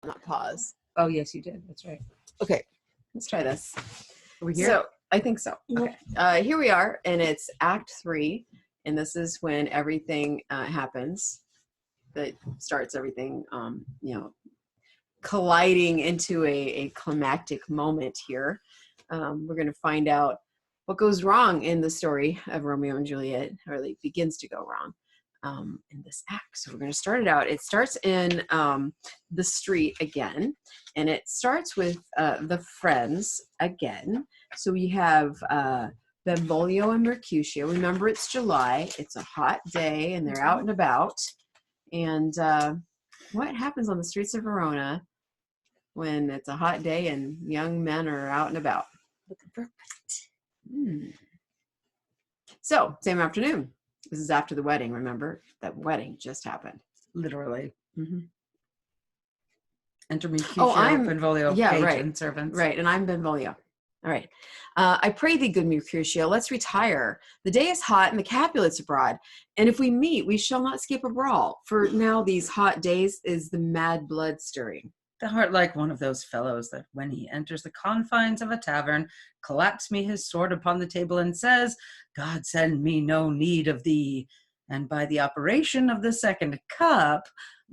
not pause. Oh, yes, you did. That's right. Okay, let's try this. Are we here? So I think so. Okay. Here we are, and it's Act 3, and this is when everything happens that starts everything, colliding into a climactic moment here. We're going to find out what goes wrong in the story of Romeo and Juliet, or like begins to go wrong in this act. So we're going to start it out. It starts in the street again, and it starts with the friends again. So we have Benvolio and Mercutio. Remember, it's July. It's a hot day, and they're out and about. And what happens on the streets of Verona when it's a hot day and young men are out and about? Looking for So, same afternoon. This is after the wedding, remember? That wedding just happened. literally. Mm-hmm. Enter Mercutio, Benvolio, page and servants. Right, and I'm Benvolio. All right. I pray thee, good Mercutio, let's retire. The day is hot and the Capulets abroad. And if we meet, we shall not escape a brawl. For now these hot days is the mad blood stirring. Thou art like one of those fellows that when he enters the confines of a tavern, claps me his sword upon the table and says, God send me no need of thee. And by the operation of the second cup,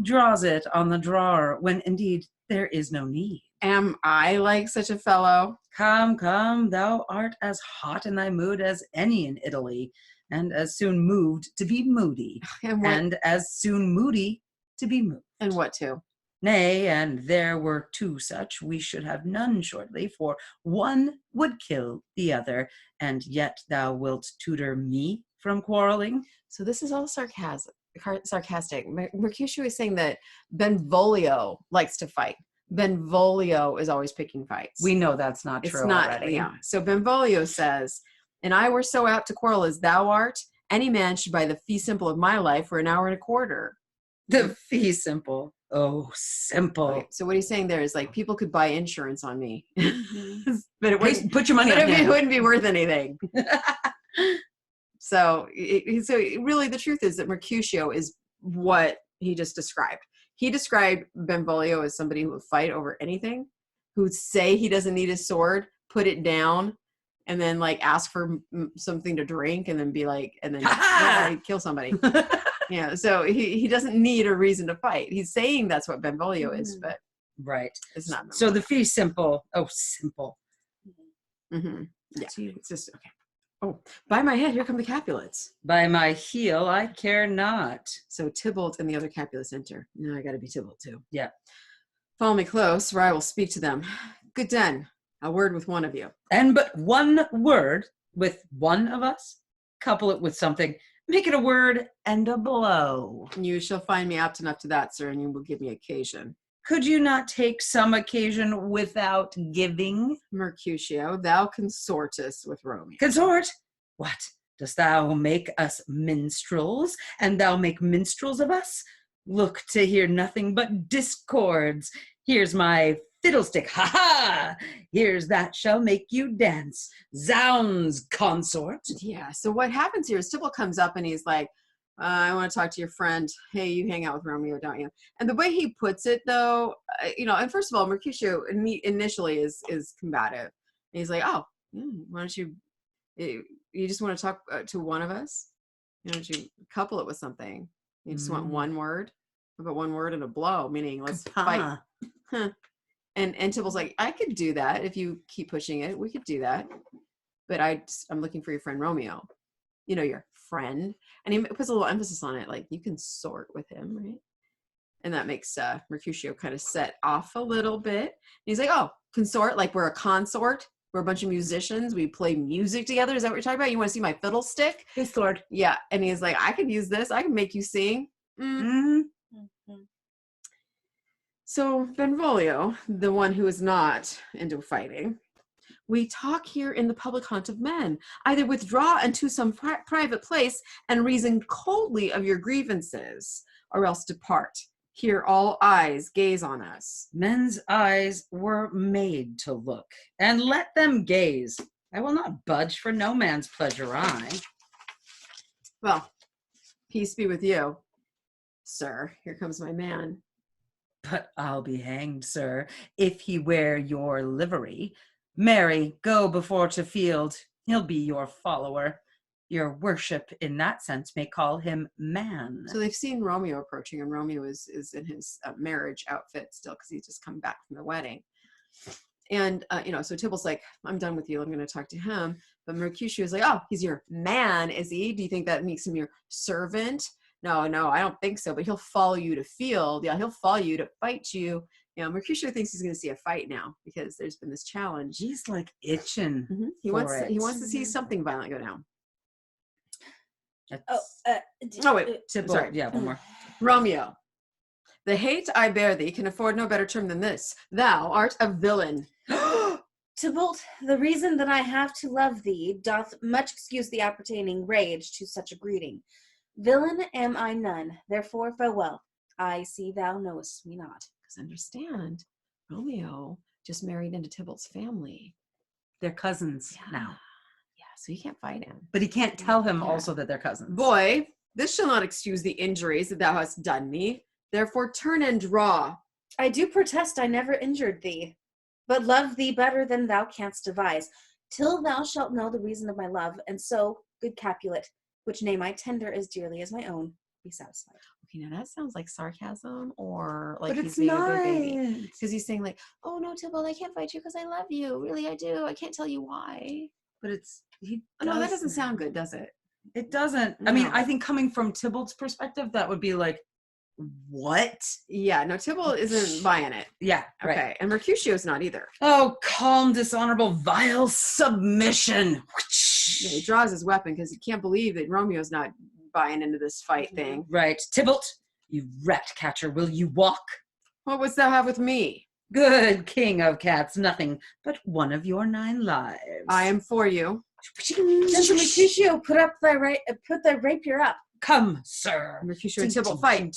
draws it on the drawer, when indeed there is no need. Am I like such a fellow? Come, thou art as hot in thy mood as any in Italy, and as soon moved to be moody, and as soon moody to be moved. And what too? Nay, and there were two such, we should have none shortly, for one would kill the other, and yet thou wilt tutor me from quarreling. So this is all sarcastic. Mercutio is saying that Benvolio likes to fight. Benvolio is always picking fights. We know that's not true already. Yeah. So Benvolio says, and I were so apt to quarrel as thou art, any man should buy the fee simple of my life for an hour and a quarter. The fee simple. Oh, simple. Okay. So what he's saying there is like people could buy insurance on me, but it wouldn't put your money on him. It wouldn't be worth anything. So really the truth is that Mercutio is what he just described. He described Benvolio as somebody who would fight over anything, who would say he doesn't need his sword, put it down, and then like ask for something to drink, and then be like, and then kill somebody. Yeah, so he doesn't need a reason to fight. He's saying that's what Benvolio is, but right, it's not. So the fee simple. Oh, simple. Mm-hmm. Yeah, it's just okay. Oh, by my head, here come the Capulets. By my heel, I care not. So Tybalt and the other Capulets enter. Now I got to be Tybalt too. Yeah. Follow me close, or I will speak to them. Good den, a word with one of you. And but one word with one of us? Couple it with something. Make it a word and a blow. You shall find me apt enough to that, sir, and you will give me occasion. Could you not take some occasion without giving? Mercutio, thou consortest with Romeo. Consort? What? Dost thou make us minstrels, and thou make minstrels of us? Look to hear nothing but discords. Here's my fiddlestick, ha-ha! Here's that shall make you dance. Zounds, consort. Yeah, so what happens here is Tybalt comes up and he's like, I want to talk to your friend. Hey, you hang out with Romeo, don't you? And the way he puts it, though, and first of all, Mercutio initially is combative. And he's like, oh, why don't you just want to talk to one of us? Why don't you couple it with something? You just want one word? How about one word and a blow, meaning let's fight. Huh. And Tybalt's like, I could do that if you keep pushing it. We could do that. But I'm looking for your friend Romeo. Your friend. And he puts a little emphasis on it, like you can sort with him, right? And that makes Mercutio kind of set off a little bit. And he's like, oh, consort, like we're a consort. We're a bunch of musicians. We play music together. Is that what you're talking about? You want to see my fiddle stick? His sword. Yeah. And he's like, I could use this. I can make you sing. Mm-hmm. So Benvolio, the one who is not into fighting, we talk here in the public haunt of men. Either withdraw into some private place and reason coldly of your grievances, or else depart. Here all eyes gaze on us. Men's eyes were made to look, and let them gaze. I will not budge for no man's pleasure, I. Well, peace be with you. Sir, here comes my man. But I'll be hanged, sir, if he wear your livery. Marry, go before to field. He'll be your follower. Your worship, in that sense, may call him man. So they've seen Romeo approaching, and Romeo is in his marriage outfit still because he's just come back from the wedding. And so Tybalt's like, I'm done with you. I'm going to talk to him. But Mercutio is like, oh, he's your man, is he? Do you think that makes him your servant? No, I don't think so. But he'll follow you to field. Yeah, he'll follow you to fight you. Mercutio thinks he's going to see a fight now because there's been this challenge. He's like itching. Mm-hmm. He wants to see something violent go down. Tybalt, sorry. Yeah, one more. Romeo, the hate I bear thee can afford no better term than this. Thou art a villain. Tybalt, the reason that I have to love thee doth much excuse the appertaining rage to such a greeting. Villain am I none, therefore farewell. I see thou knowest me not. Because understand, Romeo just married into Tybalt's family. They're cousins now. Yeah, so he can't fight him. But he can't tell him also that they're cousins. Boy, this shall not excuse the injuries that thou hast done me. Therefore turn and draw. I do protest I never injured thee, but love thee better than thou canst devise, till thou shalt know the reason of my love, and so, good Capulet, which name I tender as dearly as my own, be satisfied. Okay, now that sounds like sarcasm, or like but he's it's being not. a good baby. Because he's saying like, oh no, Tybalt, I can't fight you because I love you. Really, I do. I can't tell you why. But No, that doesn't sound good, does it? It doesn't. No. I mean, I think coming from Tybalt's perspective, that would be like, what? Yeah, no, Tybalt isn't buying it. Yeah, Okay, right. and Mercutio's not either. Oh, calm, dishonorable, vile submission. Yeah, he draws his weapon because he can't believe that Romeo's not buying into this fight thing. Right. Tybalt, you rat catcher, will you walk? What wouldst thou have with me? Good king of cats, nothing but one of your 9 lives. I am for you. Gentle Mercutio, put thy rapier up. Come, sir. Mercutio and Tybalt fight.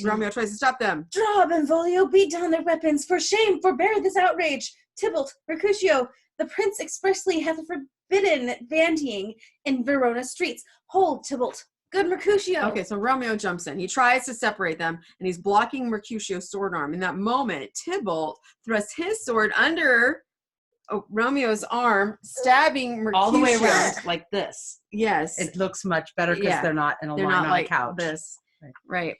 Romeo tries to stop them. Draw, Benvolio, beat down their weapons. For shame, forbear this outrage. Tybalt, Mercutio, the prince expressly hath forbidden bandying in Verona streets. Hold, Tybalt. Good Mercutio. Okay, so Romeo jumps in. He tries to separate them, and he's blocking Mercutio's sword arm. In that moment, Tybalt thrusts his sword under Romeo's arm, stabbing Mercutio All the way around like this. Yes, It looks much better because they're not in a they're line not on like a couch. this, right?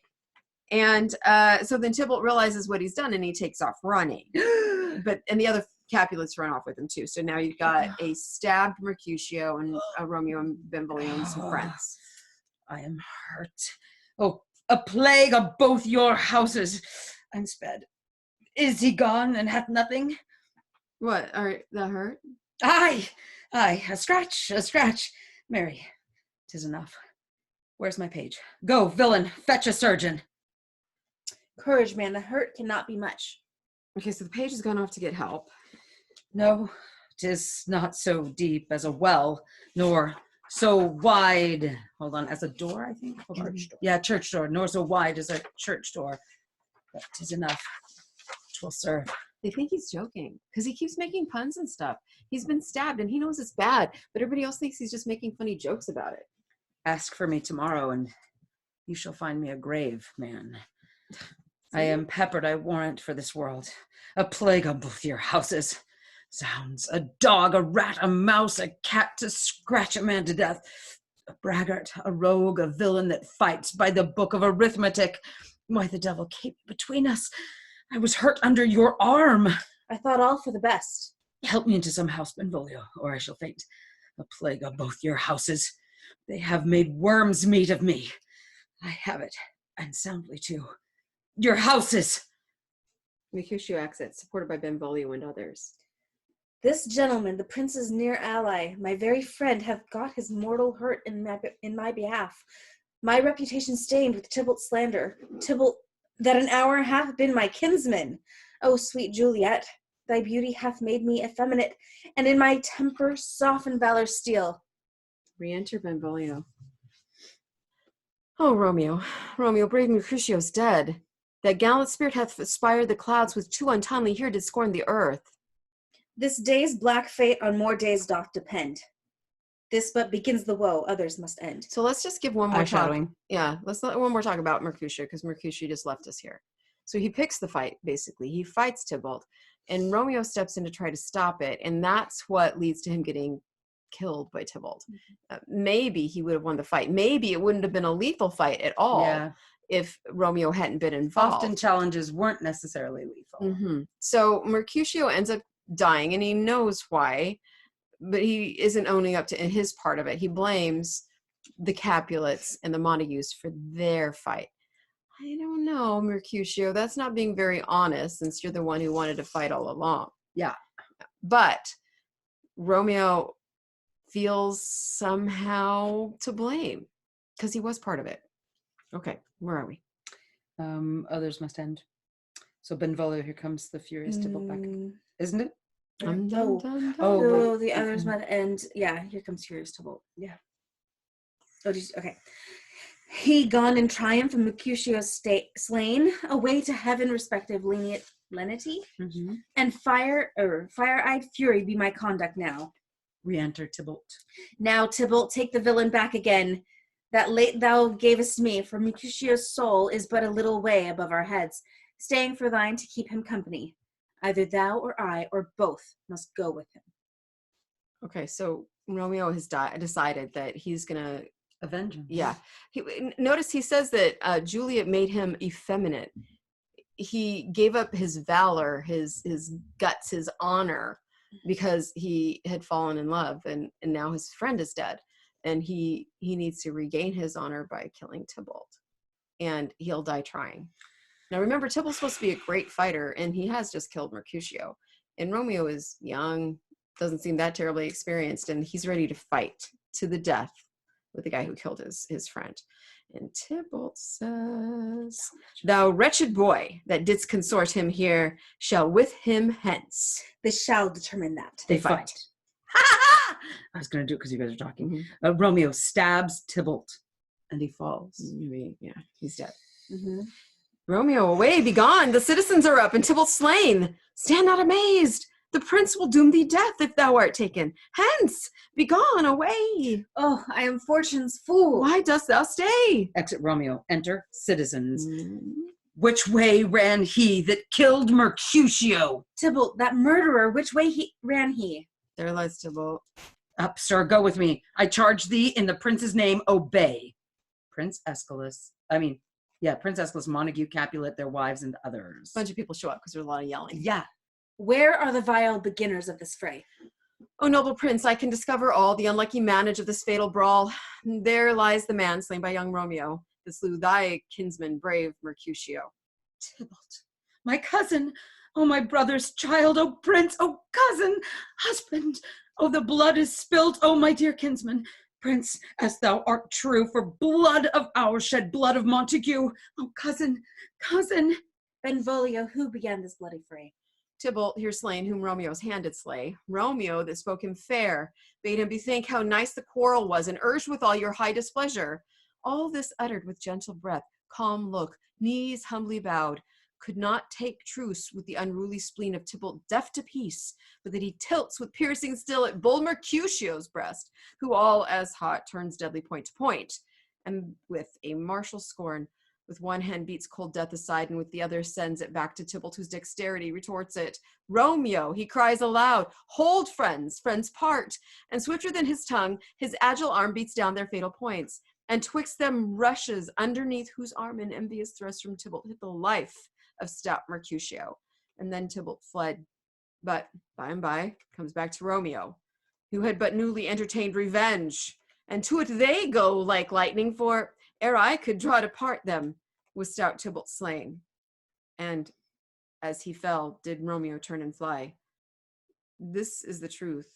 And so then Tybalt realizes what he's done, and he takes off running. And the other Capulets run off with him too. So now you've got a stabbed Mercutio and Romeo and Benvolio and some friends. I am hurt. Oh, a plague of both your houses. I'm sped. Is he gone and hath nothing? What? That hurt? Aye, a scratch. Mary, 'tis enough. Where's my page? Go, villain, fetch a surgeon. Courage, man, the hurt cannot be much. Okay, so the page has gone off to get help. No, 'tis not so deep as a well, nor so wide. Hold on, as a door, I think. Hold on. Church door. Yeah, church door, nor so wide as a church door. But 'tis enough. 'Twill serve. They think he's joking because he keeps making puns and stuff. He's been stabbed and he knows it's bad, but everybody else thinks he's just making funny jokes about it. Ask for me tomorrow, and you shall find me a grave, man. I am peppered, I warrant, for this world. A plague on both your houses. Zounds, a dog, a rat, a mouse, a cat to scratch a man to death. A braggart, a rogue, a villain that fights by the book of arithmetic. Why the devil keep between us? I was hurt under your arm. I thought all for the best. Help me into some house, Benvolio, or I shall faint. A plague on both your houses. They have made worms meat of me. I have it, and soundly too. Your houses. Mercutio exits, supported by Benvolio and others. This gentleman, the prince's near ally, my very friend, hath got his mortal hurt in my behalf. My reputation stained with Tybalt's slander. Tybalt, that an hour hath been my kinsman. O sweet Juliet, thy beauty hath made me effeminate, and in my temper softened valor's steel. Re-enter Benvolio. Oh, Romeo, brave Mercutio's dead. That gallant spirit hath aspired the clouds, which too untimely here did scorn the earth. This day's black fate on more days doth depend. This but begins the woe, others must end. So let's just give one more talk. Eyeshadowing. Yeah, let's let one more talk about Mercutio, because Mercutio just left us here. So he picks the fight, basically. He fights Tybalt, and Romeo steps in to try to stop it, and that's what leads to him getting killed by Tybalt. Maybe he would have won the fight. Maybe it wouldn't have been a lethal fight at all if Romeo hadn't been involved. Often challenges weren't necessarily lethal. So Mercutio ends up dying, and he knows why, but he isn't owning up to his part of it. He blames the Capulets and the Montagues for their fight. I don't know, Mercutio. That's not being very honest, since you're the one who wanted to fight all along. Yeah. But Romeo feels somehow to blame because he was part of it. Okay, where are we? Others must end. So Benvolio, here comes the furious Tybalt back. Isn't it? The others must end. Yeah, here comes furious Tybalt. Yeah. Okay. He gone in triumph and Mercutio slain, away to heaven respective lenity, and fire-eyed fury be my conduct now. Re-enter Tybalt. Now, Tybalt, take the villain back again, that late thou gavest me, for Mercutio's soul is but a little way above our heads, staying for thine to keep him company. Either thou or I, or both, must go with him. Okay, so Romeo has decided that he's going to avenge him. Yeah. Notice he says that Juliet made him effeminate. He gave up his valor, his guts, his honor, because he had fallen in love, and now his friend is dead, and he needs to regain his honor by killing Tybalt, and he'll die trying. Now remember, Tybalt's supposed to be a great fighter, and he has just killed Mercutio, and Romeo is young, doesn't seem that terribly experienced, and he's ready to fight to the death with the guy who killed his friend. And Tybalt says, "Thou wretched boy that didst consort him here shall with him hence." This shall determine that. They fight. I was going to do it because you guys are talking. Romeo stabs Tybalt, and he falls. Yeah, he's dead. Romeo, away, be gone. The citizens are up, and Tybalt slain. Stand not amazed. The prince will doom thee death if thou art taken. Hence, be gone, away. Oh, I am fortune's fool. Why dost thou stay? Exit Romeo. Enter citizens. Which way ran he that killed Mercutio? Tybalt, that murderer, which way ran he? There lies Tybalt. Up, sir, go with me. I charge thee in the prince's name, obey. Prince Aeschylus, Montague, Capulet, their wives, and others. A bunch of people show up because there's a lot of yelling. Yeah. Where are the vile beginners of this fray? O noble prince, I can discover all the unlucky manage of this fatal brawl. There lies the man slain by young Romeo, that slew thy kinsman, brave Mercutio. Tybalt, my cousin, oh my brother's child, oh prince, oh cousin, husband, oh the blood is spilt, oh my dear kinsman. Prince, as thou art true, for blood of ours shed blood of Montague. Oh cousin. Benvolio, who began this bloody fray? Tybalt, here slain, whom Romeo's hand did slay. Romeo, that spoke him fair, bade him bethink how nice the quarrel was, and urged withal your high displeasure. All this uttered with gentle breath, calm look, knees humbly bowed, could not take truce with the unruly spleen of Tybalt, deaf to peace, but that he tilts with piercing still at bold Mercutio's breast, who all as hot turns deadly point to point, and with a martial scorn, with one hand beats cold death aside, and with the other sends it back to Tybalt, whose dexterity retorts it. Romeo, he cries aloud, hold friends part, and swifter than his tongue, his agile arm beats down their fatal points, and twixt them rushes, underneath whose arm an envious thrust from Tybalt hit the life of stout Mercutio. And then Tybalt fled, but by and by comes back to Romeo, who had but newly entertained revenge, and to it they go like lightning, for ere I could draw to part them, was stout Tybalt slain. And as he fell, did Romeo turn and fly. This is the truth,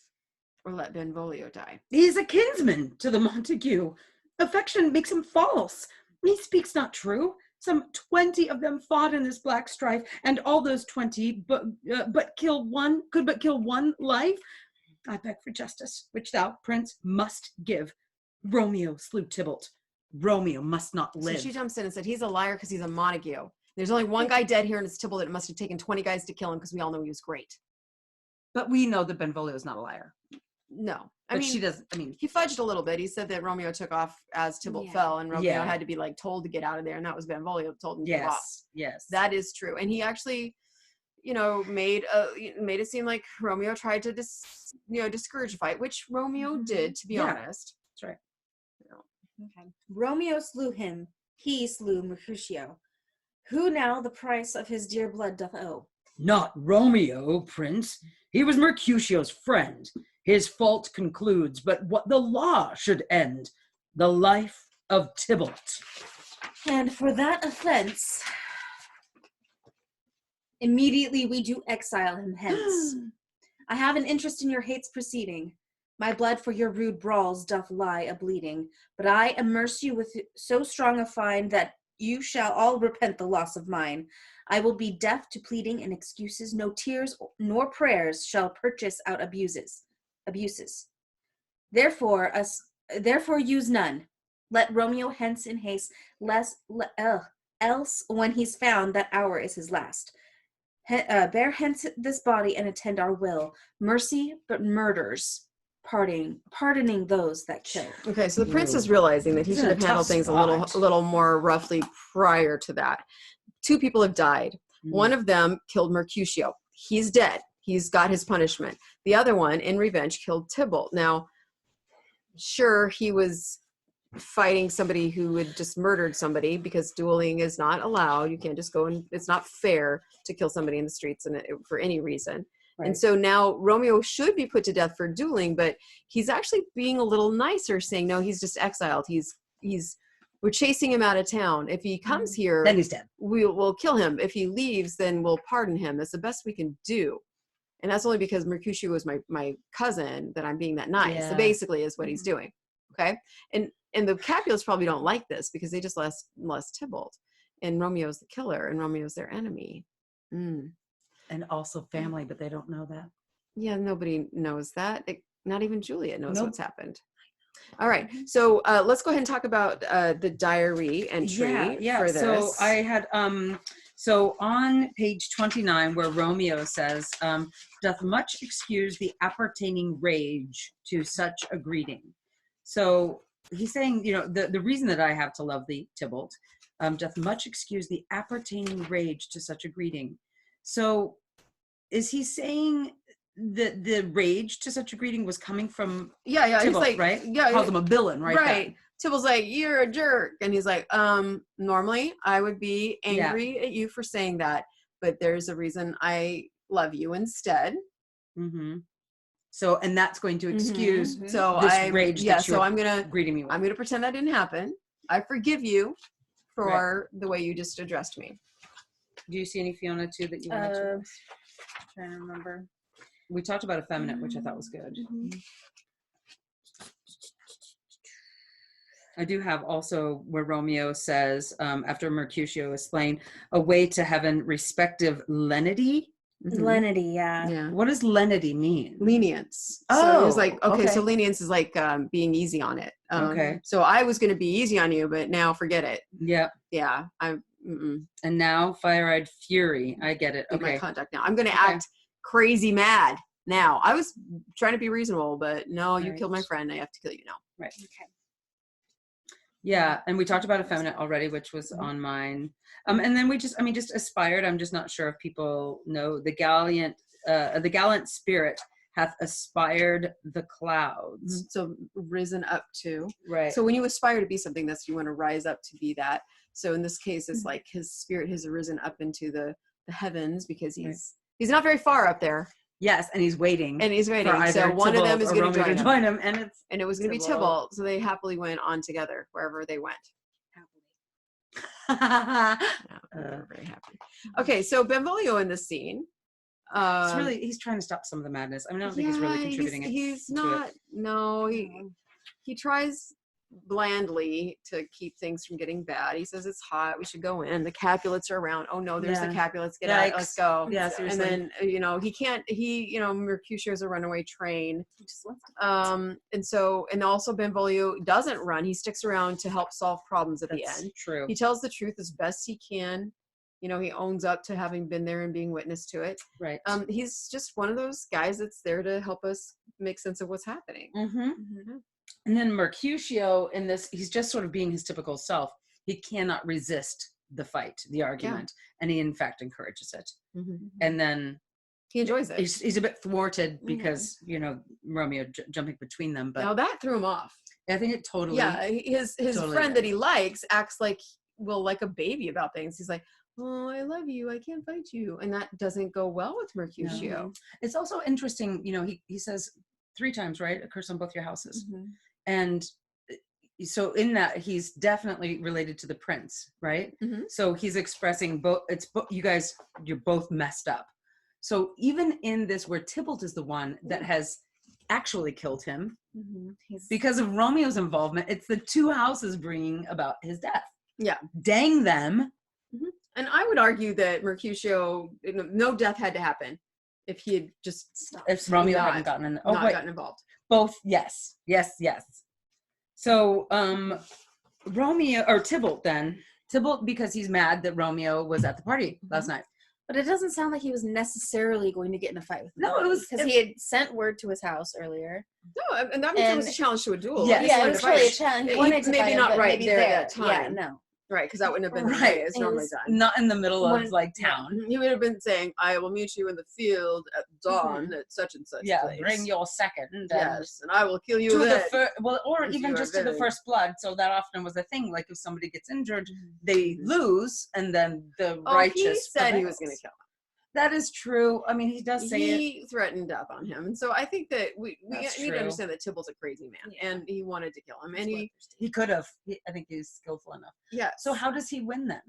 or let Benvolio die. He is a kinsman to the Montague. Affection makes him false. He speaks not true. Some 20 of them fought in this black strife, and all those 20 could but kill one life. I beg for justice, which thou, prince, must give. Romeo slew Tybalt. Romeo must not live. So she jumps in and said, he's a liar because he's a Montague. There's only one guy dead here, and it's Tybalt. It must have taken 20 guys to kill him, because we all know he was great. But we know that Benvolio is not a liar. No. But she doesn't, he fudged a little bit. He said that Romeo took off as Tybalt fell, and Romeo had to be like told to get out of there, and that was Benvolio told him to get off. Yes. That is true. And he actually, made it seem like Romeo tried to discourage a fight, which Romeo did, to be honest. That's right. Okay. Romeo slew him. He slew Mercutio. Who now the price of his dear blood doth owe? Not Romeo, Prince. He was Mercutio's friend. His fault concludes, but what the law should end, the life of Tybalt. And for that offense, immediately we do exile him hence. I have an interest in your hate's proceeding. My blood for your rude brawls doth lie a-bleeding, but I amerce you with so strong a fine that you shall all repent the loss of mine. I will be deaf to pleading and excuses. No tears nor prayers shall purchase out abuses. Therefore use none. Let Romeo hence in haste, else when he's found, that hour is his last. Bear hence this body and attend our will. Mercy, but murders. Pardoning those that kill. Okay, so the prince is realizing that he should have handled things a little more roughly prior to that. 2 people have died. One of them killed Mercutio. He's dead. He's got his punishment. The other one, in revenge, killed Tybalt. Now, sure, he was fighting somebody who had just murdered somebody, because dueling is not allowed. You can't just go and it's not fair to kill somebody in the streets for any reason. Right. And so now Romeo should be put to death for dueling, but he's actually being a little nicer, saying, no, he's just exiled. We're chasing him out of town. If he comes here, then he's dead. We'll kill him. If he leaves, then we'll pardon him. That's the best we can do. And that's only because Mercutio was my cousin that I'm being that nice. Yeah. So basically is what he's doing. Okay. And the Capulets probably don't like this, because they just lost Tybalt, and Romeo's the killer, and Romeo's their enemy. And also family, but they don't know that. Yeah, nobody knows that. Not even Juliet knows what's happened. All right, so let's go ahead and talk about the diary entry for this. So I had so on page 29, where Romeo says, doth much excuse the appertaining rage to such a greeting. So he's saying, the reason that I have to love thee, Tybalt, doth much excuse the appertaining rage to such a greeting. So is he saying that the rage to such a greeting was coming from Tybalt, he's like, right? Yeah, calls him a villain, right? Right. Tybalt's like, you're a jerk. And he's like, normally I would be angry at you for saying that, but there's a reason I love you instead. Mm-hmm. So, and that's going to excuse this rage that you're I'm gonna greeting me with. I'm gonna pretend that didn't happen. I forgive you for the way you just addressed me. Do you see any, Fiona, too, that you wanted to? Trying to remember. We talked about effeminate, which I thought was good. I do have also where Romeo says, after Mercutio is slain, a way to heaven, respective lenity. Lenity, yeah. What does lenity mean? Lenience. So it's like, okay, so lenience is like being easy on it. Okay. So I was going to be easy on you, but now forget it. Yeah. Yeah. And now fire-eyed fury. I get it. Okay. My conduct now. I'm going to act crazy mad now. I was trying to be reasonable, but no, you killed my friend. I have to kill you now. Right. Okay. Yeah, and we talked about effeminate already, which was on mine. And then we just aspired. I'm just not sure if people know the gallant spirit hath aspired the clouds. So risen up to. Right. So when you aspire to be something, you want to rise up to be that. So in this case, it's like his spirit has arisen up into the heavens, because he's not very far up there. Yes, and he's waiting. So one of them is going to join him, and it was going to be Tybalt. So they happily went on together wherever they went. They're very happy. Okay, so Benvolio in the scene. He's trying to stop some of the madness. I mean, I don't think he's really contributing. He's not. No, he tries blandly to keep things from getting bad. He says it's hot, we should go in. The Capulets are around. Oh no, there's the Capulets. Get out, let's go. Yeah, seriously. And then he can't. Mercutio's a runaway train. He just left him. And also Benvolio doesn't run. He sticks around to help solve problems at the end. True. He tells the truth as best he can. You know, he owns up to having been there and being witness to it. Right. He's just one of those guys that's there to help us make sense of what's happening. And then Mercutio in this, he's just sort of being his typical self. He cannot resist the fight, the argument, and he in fact encourages it. And then he enjoys it. He's a bit thwarted because Romeo jumping between them, but now that threw him off. I think it totally. Yeah, his totally friend that he likes acts like a baby about things. He's like, oh, I love you, I can't fight you, and that doesn't go well with Mercutio. No. It's also interesting, he says 3 times, right, a curse on both your houses, and so in that he's definitely related to the prince, right? So he's expressing both. You guys, you're both messed up. So even in this, where Tybalt is the one that has actually killed him, because of Romeo's involvement, it's the 2 houses bringing about his death. Yeah, dang them. And I would argue that Mercutio, no death had to happen if he had just stopped. If Romeo hadn't gotten involved. Both, yes. So Romeo or Tybalt, because he's mad that Romeo was at the party last night. But it doesn't sound like he was necessarily going to get in a fight with him. No, it was because he had sent word to his house earlier. No, and that means it was a challenge to a duel. Yeah, it was really a challenge. He wanted to maybe fight not him, right maybe there at that time. Yeah, no. Right, because that wouldn't have been the right. way it's normally done. Not in the middle of town. He would have been saying, "I will meet you in the field at dawn at such and such place. Bring your second. Yes, and I will kill you to then." or even just to the first blood. So that often was a thing. Like if somebody gets injured, they lose, and then the righteous. He said prevails. he was going to kill him. That is true. I mean, he does say he threatened death on him, and so I think that we need to understand that Tybalt's a crazy man, and he wanted to kill him, and he could have. I think he's skillful enough. Yeah. So how does he win then?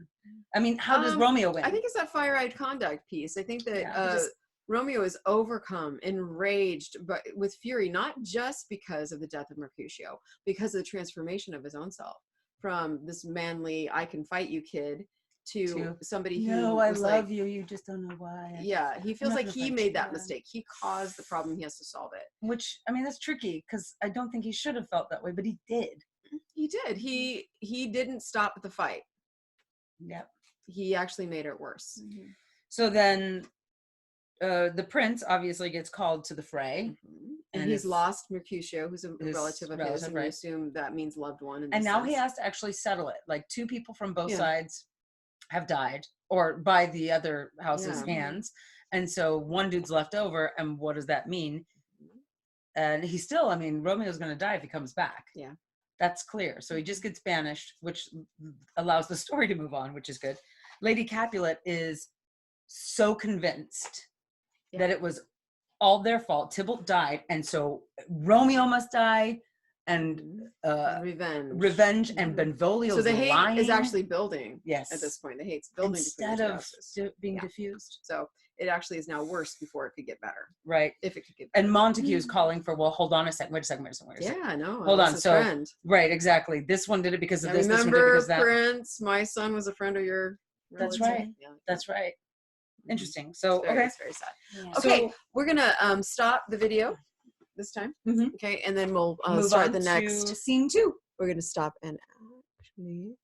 I mean, how does Romeo win? I think it's that fire-eyed conduct piece. I think that Romeo is overcome, enraged, but with fury, not just because of the death of Mercutio, because of the transformation of his own self from this manly "I can fight you" kid to somebody who I love you. You just don't know why. Yeah, he feels like he made that mistake. He caused the problem. He has to solve it. Which, I mean, that's tricky because I don't think he should have felt that way, but he did. He did. He didn't stop the fight. Yep. He actually made it worse. So then the prince obviously gets called to the fray. And he's lost Mercutio, who's a relative of his, and we assume that means loved one. And now he has to actually settle it. Like 2 people from both sides have died, or by the other house's hands, and so 1 dude's left over. And what does that mean? And he's still, I mean, Romeo's going to die if he comes back. Yeah, that's clear. So he just gets banished, which allows the story to move on, which is good. Lady Capulet is so convinced that it was all their fault. Tybalt died, and so Romeo must die. And revenge and Benvolio's so the hate lying is actually building. Yes, at this point the hate's building instead of being diffused. So it actually is now worse before it could get better. Right, if it could get better. And Montague is calling for. Well, hold on a second. Wait a second. Yeah, no. Hold on. So right, exactly. This one did it because of this. Remember, this one did it because that. Prince, my son was a friend of your. That's right. Yeah. That's right. Interesting. So it's very sad. Yeah. Okay, so, we're gonna stop the video this time. Okay, and then we'll start the next scene 2. We're gonna stop and actually